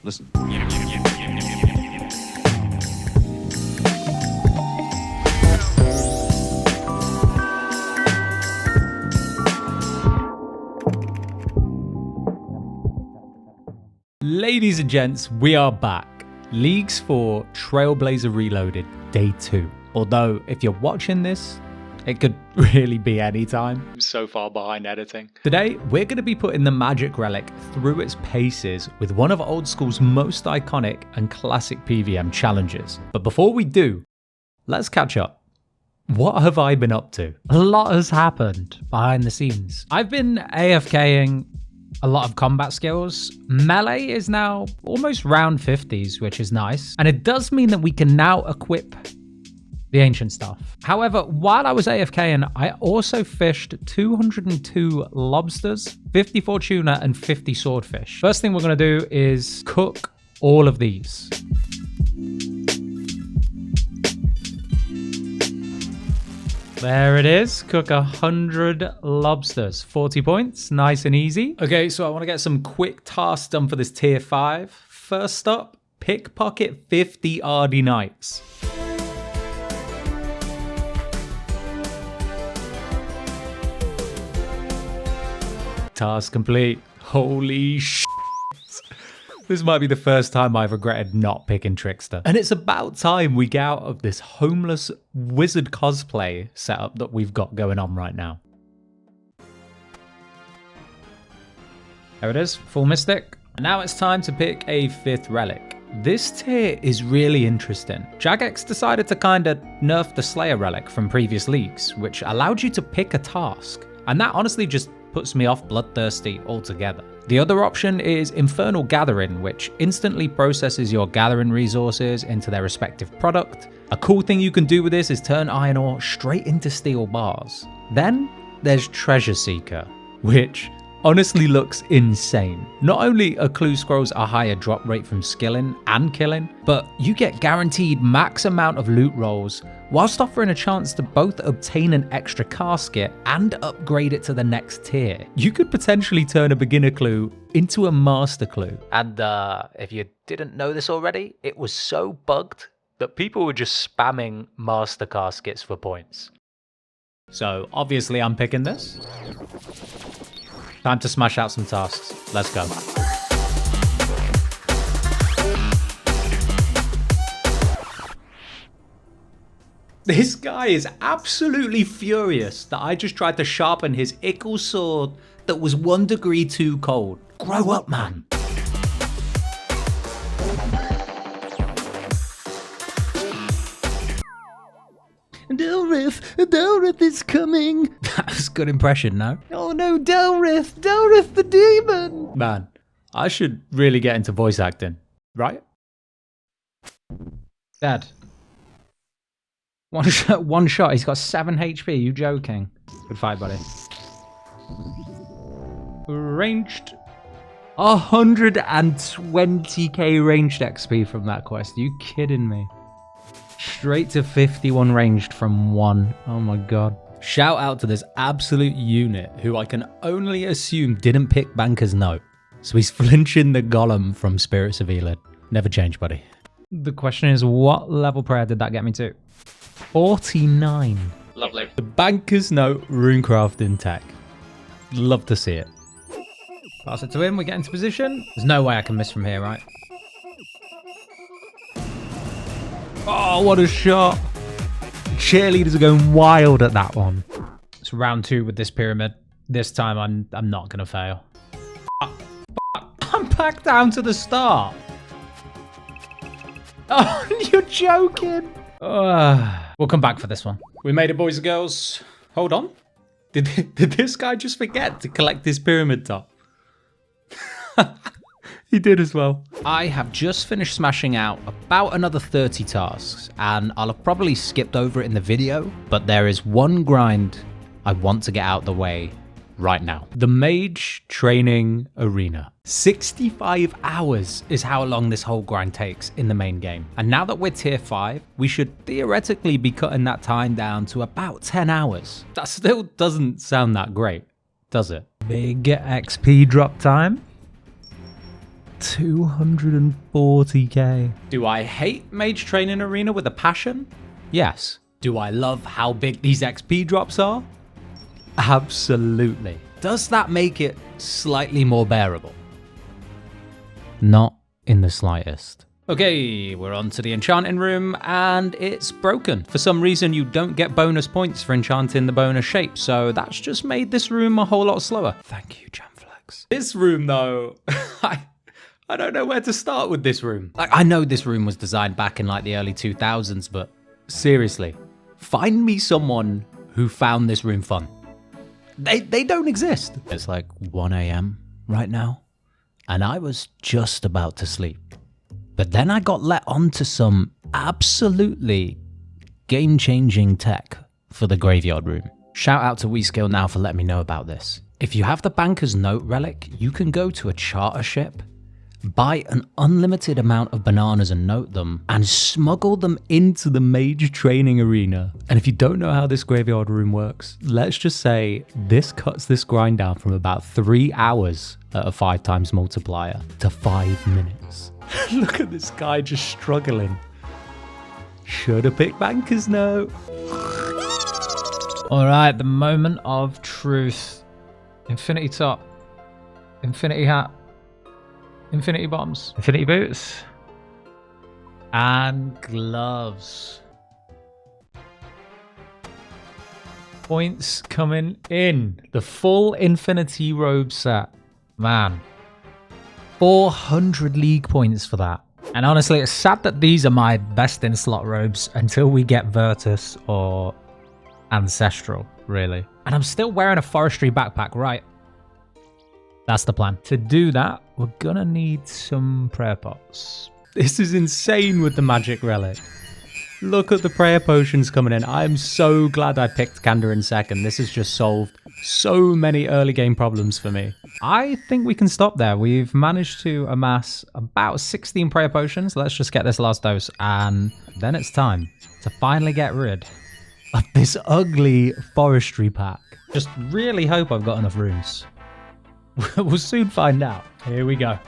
Listen. Ladies and gents, we are back. Leagues for Trailblazer Reloaded, Day 2. Although, if you're watching this, it could really be any time. I'm so far behind editing. Today, we're going to be putting the magic relic through its paces with one of old school's most iconic and classic PVM challenges. But before we do, let's catch up. What have I been up to? A lot has happened behind the scenes. I've been AFKing a lot of combat skills. Melee is now almost round 50s, which is nice. And it does mean that we can now equip the ancient stuff. However, while I was AFKing, I also fished 202 lobsters, 54 tuna, and 50 swordfish. First thing we're going to do is cook all of these. There it is. Cook 100 lobsters. 40 points. Nice and easy. Okay, so I want to get some quick tasks done for this tier 5. First up, pickpocket 50 RD Knights. Task complete. Holy shit. This might be the first time I've regretted not picking Trickster. And it's about time we get out of this homeless wizard cosplay setup that we've got going on right now. There it is, full mystic. Now it's time to pick a 5th relic. This tier is really interesting. Jagex decided to kind of nerf the Slayer relic from previous leagues, which allowed you to pick a task. And that honestly just puts me off Bloodthirsty altogether. The other option is Infernal Gathering, which instantly processes your gathering resources into their respective product. A cool thing you can do with this is turn iron ore straight into steel bars. Then there's Treasure Seeker, which honestly looks insane. Not only are clue scrolls a higher drop rate from skilling and killing, but you get guaranteed max amount of loot rolls, whilst offering a chance to both obtain an extra casket and upgrade it to the next tier. You could potentially turn a beginner clue into a master clue. And if you didn't know this already, it was so bugged that people were just spamming master caskets for points. So obviously I'm picking this. Time to smash out some tasks. Let's go. This guy is absolutely furious that I just tried to sharpen his ickle sword that was 1 degree too cold. Grow up, man. Delrith is coming. That was a good impression, no? Oh no, Delrith the demon. Man, I should really get into voice acting, right? Dad. One shot, he's got 7 HP, you joking? Good fight, buddy. Ranged 120k ranged XP from that quest, are you kidding me? Straight to 51 ranged from 1. Oh my god. Shout out to this absolute unit who I can only assume didn't pick Banker's Note. So he's flinching the golem from Spirits of Elid. Never change, buddy. The question is, what level prayer did that get me to? 49. Lovely. The Banker's Note runecrafting tech. Love to see it. Pass it to him, we get into position. There's no way I can miss from here, right? Oh, what a shot. Cheerleaders are going wild at that one. It's round 2 with this pyramid. This time I'm not going to fail. I'm back down to the start. Oh, you're joking. We'll come back for this one. We made it, boys and girls. Hold on. Did this guy just forget to collect his pyramid top? He did as well. I have just finished smashing out about another 30 tasks, and I'll have probably skipped over it in the video, but there is one grind I want to get out of the way right now. The Mage Training Arena. 65 hours is how long this whole grind takes in the main game. And now that we're tier 5, we should theoretically be cutting that time down to about 10 hours. That still doesn't sound that great, does it? Big XP drop time. 240k. Do I hate Mage Training Arena with a passion? Yes. Do I love how big these XP drops are? Absolutely. Does that make it slightly more bearable? Not in the slightest. Okay, we're on to the enchanting room, and it's broken. For some reason, you don't get bonus points for enchanting the bonus shape, so that's just made this room a whole lot slower. Thank you, Jamflex. This room, though, I don't know where to start with this room. Like, I know this room was designed back in like the early 2000s, but seriously, find me someone who found this room fun. They don't exist. It's like 1 a.m. right now, and I was just about to sleep. But then I got let onto some absolutely game-changing tech for the graveyard room. Shout out to WeSkill now for letting me know about this. If you have the Banker's Note relic, you can go to a charter ship, buy an unlimited amount of bananas and note them, and smuggle them into the Mage Training Arena. And if you don't know how this graveyard room works, let's just say this cuts this grind down from about 3 hours at a 5 times multiplier to 5 minutes. Look at this guy just struggling. Should've picked Banker's Note. Alright, the moment of truth. Infinity top. Infinity hat. Infinity bombs. Infinity boots. And gloves. Points coming in. The full Infinity robe set. Man. 400 league points for that. And honestly, it's sad that these are my best in slot robes until we get Virtus or Ancestral, really. And I'm still wearing a forestry backpack, right? That's the plan. To do that, we're gonna need some prayer pots. This is insane with the magic relic. Look at the prayer potions coming in. I'm so glad I picked Kanda in second. This has just solved so many early game problems for me. I think we can stop there. We've managed to amass about 16 prayer potions. Let's just get this last dose, and then it's time to finally get rid of this ugly forestry pack. Just really hope I've got enough runes. We'll soon find out. Here we go.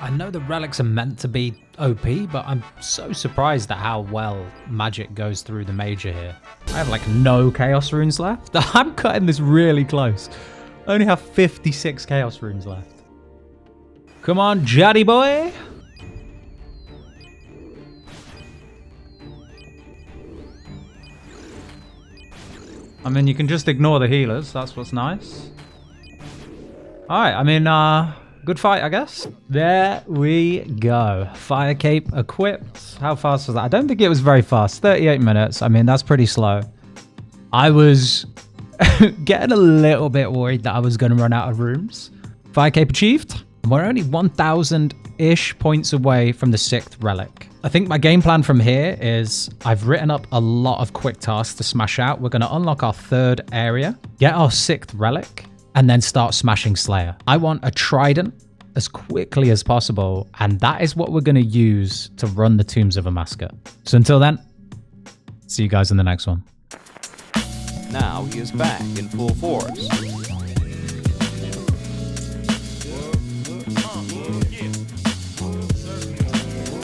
I know the relics are meant to be OP, but I'm so surprised at how well magic goes through the major here. I have like no chaos runes left. I'm cutting this really close. I only have 56 chaos runes left. Come on, Jadley boy. I mean, you can just ignore the healers. That's what's nice. All right, I mean, good fight, I guess. There we go. Fire cape equipped. How fast was that? I don't think it was very fast. 38 minutes. I mean, that's pretty slow. I was getting a little bit worried that I was going to run out of rooms. Fire cape achieved. We're only 1,000-ish points away from the 6th relic. I think my game plan from here is I've written up a lot of quick tasks to smash out. We're going to unlock our 3rd area, get our 6th relic, and then start smashing Slayer. I want a trident as quickly as possible, and that is what we're going to use to run the Tombs of Amaska. So until then, see you guys in the next one. Now he is back in full force.